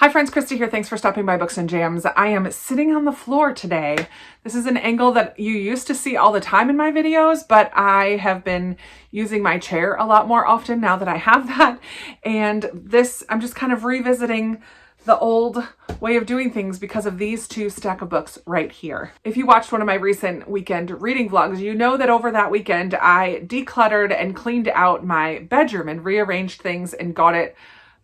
Hi friends, Krista here. Thanks for stopping by Books and Jams. I am sitting on the floor today. This is an angle that you used to see all the time in my videos, but I have been using my chair a lot more often now that I have that. And this, I'm just kind of revisiting the old way of doing things because of these two stack of books right here. If you watched one of my recent weekend reading vlogs, you know that over that weekend I decluttered and cleaned out my bedroom and rearranged things and got it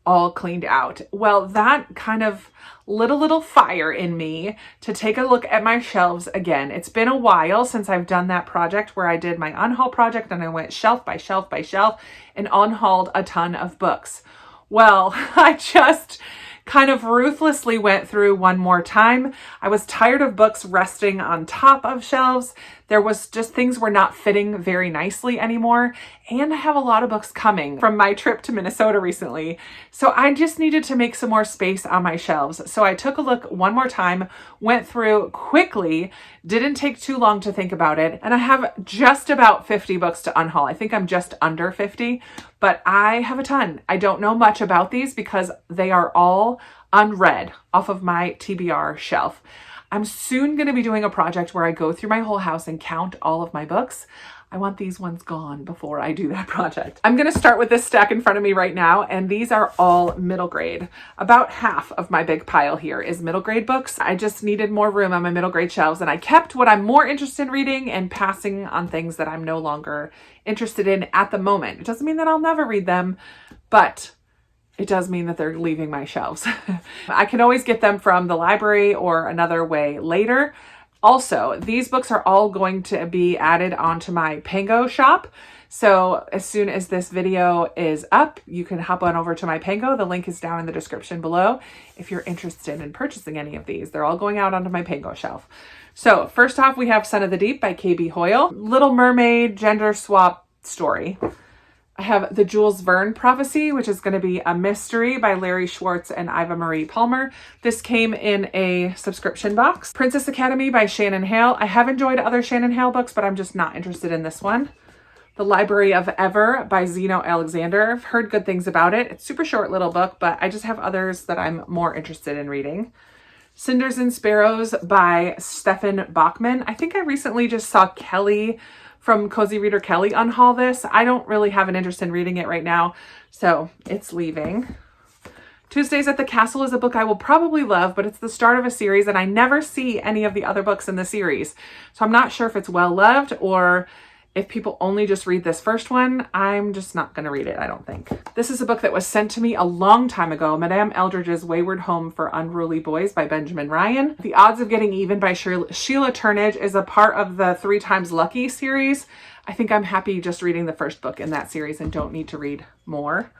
all cleaned out. Well, that kind of lit a little fire in me to take a look at my shelves again. It's been a while since I've done that project where I did my UNHAUL project and I went shelf by shelf by shelf and unhauled a ton of books. Well, I just kind of ruthlessly went through one more time. I was tired of books resting on top of shelves. There was just things were not fitting very nicely anymore. And I have a lot of books coming from my trip to Minnesota recently. So I just needed to make some more space on my shelves. So I took a look one more time, went through quickly, didn't take too long to think about it. And I have just about 50 books to unhaul. I think I'm just under 50, but I have a ton. I don't know much about these because they are all unread off of my TBR shelf. I'm soon going to be doing a project where I go through my whole house and count all of my books. I want these ones gone before I do that project. I'm going to start with this stack in front of me right now, and these are all middle grade. About half of my big pile here is middle grade books. I just needed more room on my middle grade shelves, and I kept what I'm more interested in reading and passing on things that I'm no longer interested in at the moment. It doesn't mean that I'll never read them, but it does mean that they're leaving my shelves. I can always get them from the library or another way later. Also, these books are all going to be added onto my Pango shop. So as soon as this video is up, you can hop on over to my Pango. The link is down in the description below if you're interested in purchasing any of these. They're all going out onto my Pango shelf. So first off, we have Son of the Deep by KB Hoyle. Little Mermaid gender swap story. I have The Jules Verne Prophecy, which is going to be a mystery by Larry Schwartz and Iva Marie Palmer. This came in a subscription box. Princess Academy by Shannon Hale. I have enjoyed other Shannon Hale books, but I'm just not interested in this one. The Library of Ever by Zeno Alexander. I've heard good things about it. It's a super short little book, but I just have others that I'm more interested in reading. Cinders and Sparrows by Stefan Bachman. I think I recently just saw Kelly from Cozy Reader Kelly unhaul this. I don't really have an interest in reading it right now, so it's leaving. Tuesdays at the Castle is a book I will probably love, but it's the start of a series and I never see any of the other books in the series. So I'm not sure if it's well loved or if people only just read this first one. I'm just not going to read it, I don't think. This is a book that was sent to me a long time ago, Madame Eldridge's Wayward Home for Unruly Boys by Benjamin Ryan. The Odds of Getting Even by Sheila Turnage is a part of the 3 Times Lucky series. I think I'm happy just reading the first book in that series and don't need to read more.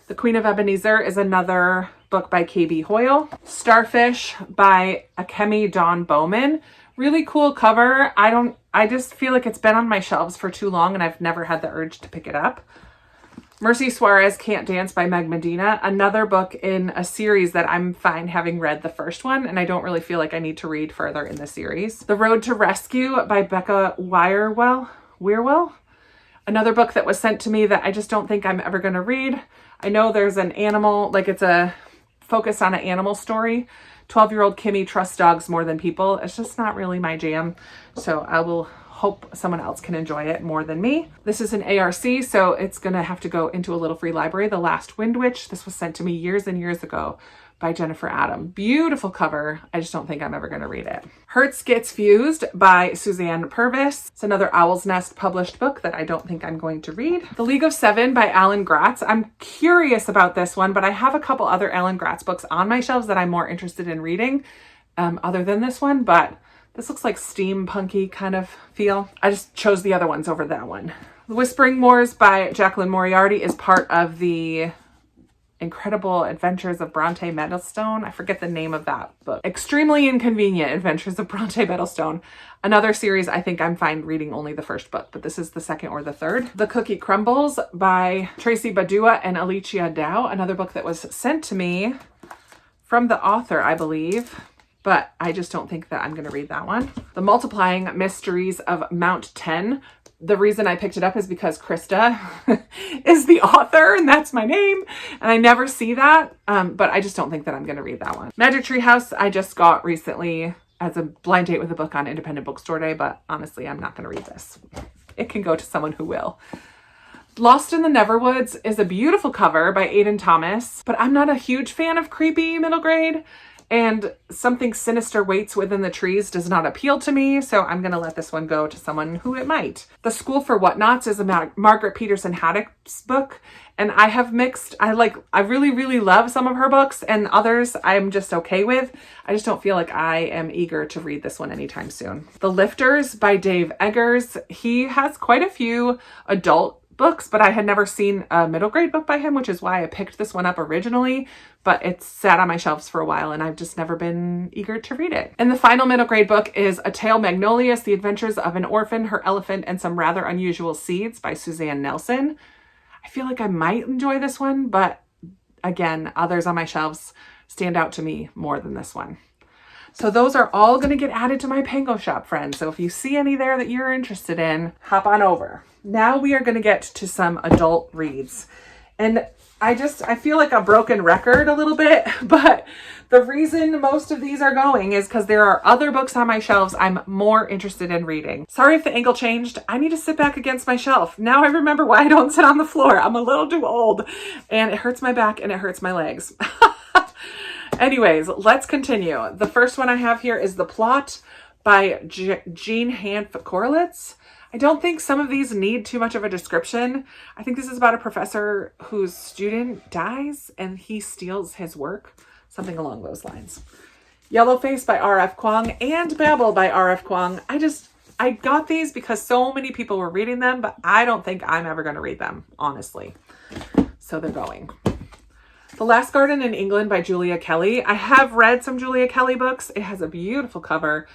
The Queen of Ebenezer is another book by KB Hoyle. Starfish by Akemi Dawn Bowman. Really cool cover. I just feel like it's been on my shelves for too long and I've never had the urge to pick it up. Mercy Suarez Can't Dance by Meg Medina. Another book in a series that I'm fine having read the first one and I don't really feel like I need to read further in the series. The Road to Rescue by Becca Weirwell. Another book that was sent to me that I just don't think I'm ever going to read. I know there's an animal, like it's a focus on an animal story. 12-year-old Kimmy trusts dogs more than people. It's just not really my jam. So I will hope someone else can enjoy it more than me. This is an ARC, so it's going to have to go into a little free library. The Last Wind Witch. This was sent to me years and years ago by Jennifer Adam. Beautiful cover. I just don't think I'm ever going to read it. Hertz Gets Fused by Suzanne Purvis. It's another Owl's Nest published book that I don't think I'm going to read. The League of Seven by Alan Gratz. I'm curious about this one, but I have a couple other Alan Gratz books on my shelves that I'm more interested in reading other than this one, but this looks like steampunky kind of feel. I just chose the other ones over that one. The Whispering Wars by Jacqueline Moriarty is part of the Incredible Adventures of Bronte Meadowstone. I forget the name of that book. Extremely Inconvenient Adventures of Bronte Meadowstone. Another series I think I'm fine reading only the first book, but this is the second or the third. The Cookie Crumbles by Tracy Badua and Alicia Dow. Another book that was sent to me from the author, I believe, but I just don't think that I'm going to read that one. The Multiplying Mysteries of Mount 10 The reason I picked it up is because Krista is the author and that's my name. And I never see that. But I just don't think that I'm going to read that one. Magic Tree House, I just got recently as a blind date with a book on Independent Bookstore Day. But honestly, I'm not going to read this. It can go to someone who will. Lost in the Neverwoods is a beautiful cover by Aidan Thomas. But I'm not a huge fan of creepy middle grade. And Something Sinister Waits Within the Trees does not appeal to me, so I'm going to let this one go to someone who it might. The School for Whatnots is a Margaret Peterson Haddock's book, and I have mixed. I really, really love some of her books, and others I'm just okay with. I just don't feel like I am eager to read this one anytime soon. The Lifters by Dave Eggers. He has quite a few adult books, but I had never seen a middle grade book by him, which is why I picked this one up originally, but it's sat on my shelves for a while and I've just never been eager to read it. And the final middle grade book is A Tale Magnolious, The Adventures of an Orphan, Her Elephant, and Some Rather Unusual Seeds by Suzanne Nelson. I feel like I might enjoy this one, but again, others on my shelves stand out to me more than this one. So those are all going to get added to my Pango shop, friends. So if you see any there that you're interested in, hop on over. Now we are going to get to some adult reads. And I feel like a broken record a little bit, but the reason most of these are going is because there are other books on my shelves I'm more interested in reading. Sorry if the angle changed. I need to sit back against my shelf. Now I remember why I don't sit on the floor. I'm a little too old and it hurts my back and it hurts my legs. Anyways, let's continue. The first one I have here is The Plot by Jean Hanff Korelitz. I don't think some of these need too much of a description. I think this is about a professor whose student dies and he steals his work. Something along those lines. Yellowface by R.F. Kuang and Babel by R.F. Kuang. I got these because so many people were reading them, but I don't think I'm ever going to read them, honestly. So they're going. The Last Garden in England by Julia Kelly. I have read some Julia Kelly books. It has a beautiful cover,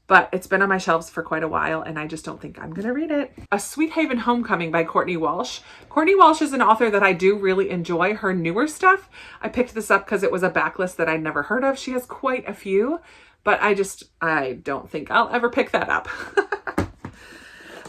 but it's been on my shelves for quite a while and I just don't think I'm going to read it. A Sweet Haven Homecoming by Courtney Walsh. Courtney Walsh is an author that I do really enjoy her newer stuff. I picked this up because it was a backlist that I'd never heard of. She has quite a few, but I don't think I'll ever pick that up.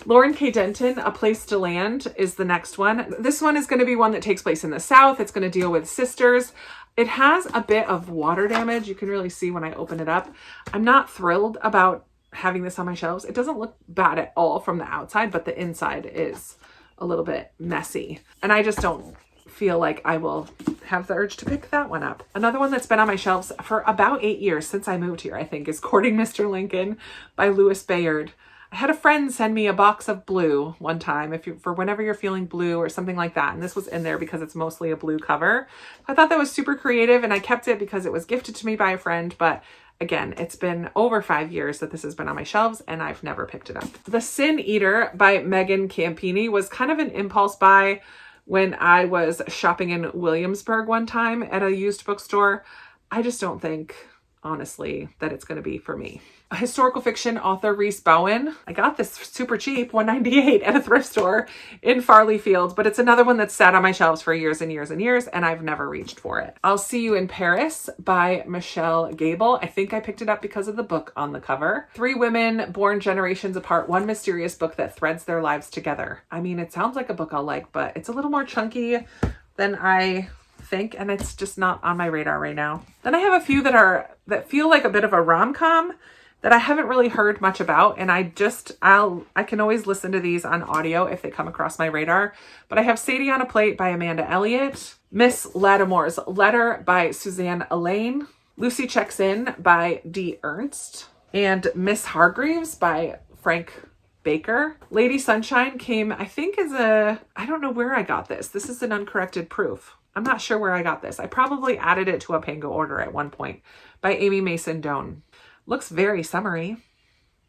Lauren K. Denton, A Place to Land is the next one. This one is going to be one that takes place in the South. It's going to deal with sisters. It has a bit of water damage. You can really see when I open it up. I'm not thrilled about having this on my shelves. It doesn't look bad at all from the outside, but the inside is a little bit messy. And I just don't feel like I will have the urge to pick that one up. Another one that's been on my shelves for about 8 years since I moved here, I think, is Courting Mr. Lincoln by Louis Bayard. I had a friend send me a box of blue one time for whenever you're feeling blue or something like that. And this was in there because it's mostly a blue cover. I thought that was super creative and I kept it because it was gifted to me by a friend. But again, it's been over 5 years that this has been on my shelves and I've never picked it up. The Sin Eater by Megan Campini was kind of an impulse buy when I was shopping in Williamsburg one time at a used bookstore. I just don't think, honestly, that it's going to be for me. A historical fiction author, Rhys Bowen. I got this super cheap, $1.98 at a thrift store in Farley Field, but it's another one that's sat on my shelves for years and years and years, and I've never reached for it. I'll See You in Paris by Michelle Gable. I think I picked it up because of the book on the cover. 3 women born generations apart, one mysterious book that threads their lives together. I mean, it sounds like a book I'll like, but it's a little more chunky than I think, and it's just not on my radar right now. Then I have a few that feel like a bit of a rom-com that I haven't really heard much about, and I can always listen to these on audio if they come across my radar. But I have Sadie on a Plate by Amanda Elliott, Miss Lattimore's Letter by Suzanne Elaine, Lucy Checks In by Dee Ernst, and Miss Hargreaves by Frank Baker. Lady Sunshine came, I think, I don't know where I got this. This is an uncorrected proof. I'm not sure where I got this. I probably added it to a Pango order at one point by Amy Mason Doan. Looks very summery,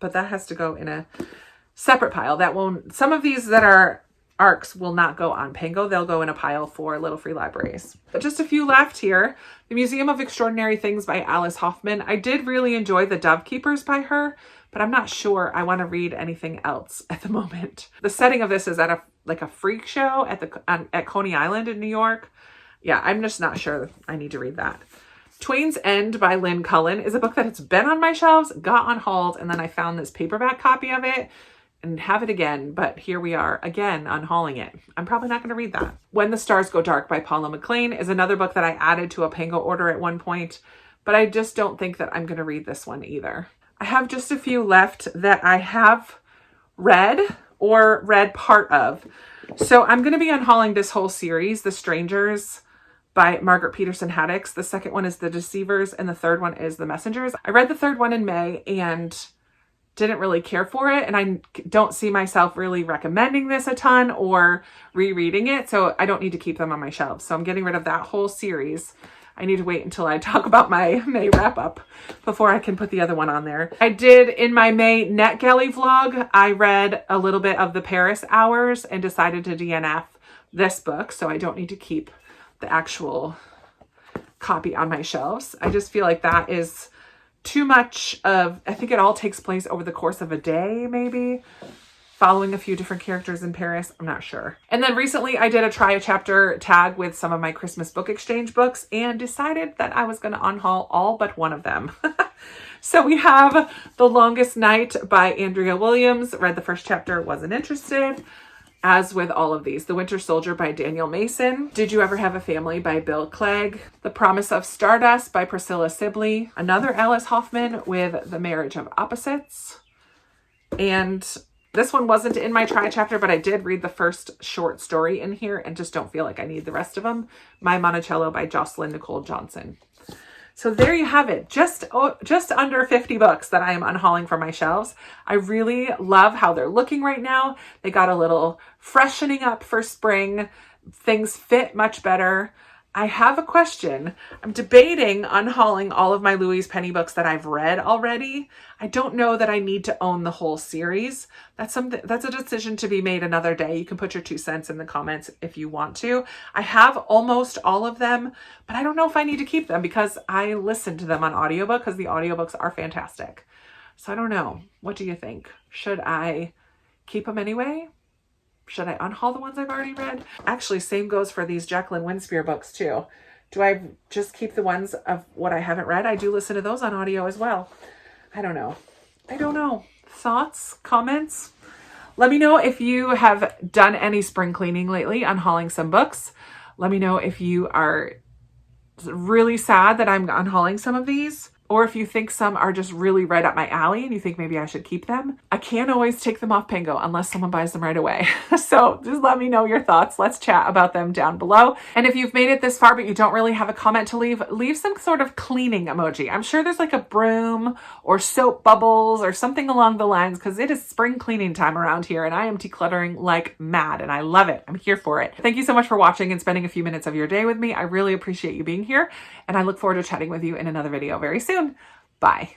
but that has to go in a separate pile. Some of these that are ARCs will not go on Pango. They'll go in a pile for Little Free Libraries. But just a few left here. The Museum of Extraordinary Things by Alice Hoffman. I did really enjoy The Dove Keepers by her, but I'm not sure I want to read anything else at the moment. The setting of this is at a freak show at Coney Island in New York. Yeah, I'm just not sure I need to read that. Twain's End by Lynn Cullen is a book that has been on my shelves, got unhauled, and then I found this paperback copy of it. and have it again, but here we are again unhauling it. I'm probably not going to read that. When the Stars Go Dark by Paula McLean is another book that I added to a Pango order at one point, but I just don't think that I'm going to read this one either. I have just a few left that I have read or read part of. So I'm going to be unhauling this whole series, The Strangers by Margaret Peterson Haddix. The second one is The Deceivers, and the third one is The Messengers. I read the third one in May and didn't really care for it, and I don't see myself really recommending this a ton or rereading it, so I don't need to keep them on my shelves. So I'm getting rid of that whole series. I need to wait until I talk about my May wrap-up before I can put the other one on there. I did, in my May NetGalley vlog, I read a little bit of The Paris Hours and decided to DNF this book, so I don't need to keep the actual copy on my shelves. I just feel like that is too much of, I think it all takes place over the course of a day, maybe, following a few different characters in Paris. I'm not sure. And then recently I did a try a chapter tag with some of my Christmas book exchange books and decided that I was going to unhaul all but one of them. So we have The Longest Night by Andrea Williams. Read the first chapter, wasn't interested. As with all of these, The Winter Soldier by Daniel Mason, Did You Ever Have a Family by Bill Clegg, The Promise of Stardust by Priscilla Sibley, another Alice Hoffman with The Marriage of Opposites. And this one wasn't in my try chapter, but I did read the first short story in here and just don't feel like I need the rest of them. My Monticello by Jocelyn Nicole Johnson. So there you have it, just under 50 books that I am unhauling from my shelves. I really love how they're looking right now. They got a little freshening up for spring. Things fit much better. I have a question. I'm debating unhauling all of my Louise Penny books that I've read already. I don't know that I need to own the whole series. That's a decision to be made another day. You can put your 2 cents in the comments if you want to. I have almost all of them, but I don't know if I need to keep them because I listen to them on audiobook because the audiobooks are fantastic. So I don't know. What do you think? Should I keep them anyway? Should I unhaul the ones I've already read? Actually, same goes for these Jacqueline Winspear books too. Do I just keep the ones of what I haven't read? I do listen to those on audio as well. I don't know. I don't know. Thoughts? Comments? Let me know if you have done any spring cleaning lately, unhauling some books. Let me know if you are really sad that I'm unhauling some of these, or if you think some are just really right up my alley and you think maybe I should keep them. I can't always take them off Pango unless someone buys them right away. So just let me know your thoughts. Let's chat about them down below. And if you've made it this far but you don't really have a comment to leave some sort of cleaning emoji. I'm sure there's like a broom or soap bubbles or something along the lines because it is spring cleaning time around here and I am decluttering like mad and I love it. I'm here for it. Thank you so much for watching and spending a few minutes of your day with me. I really appreciate you being here and I look forward to chatting with you in another video very soon. Bye.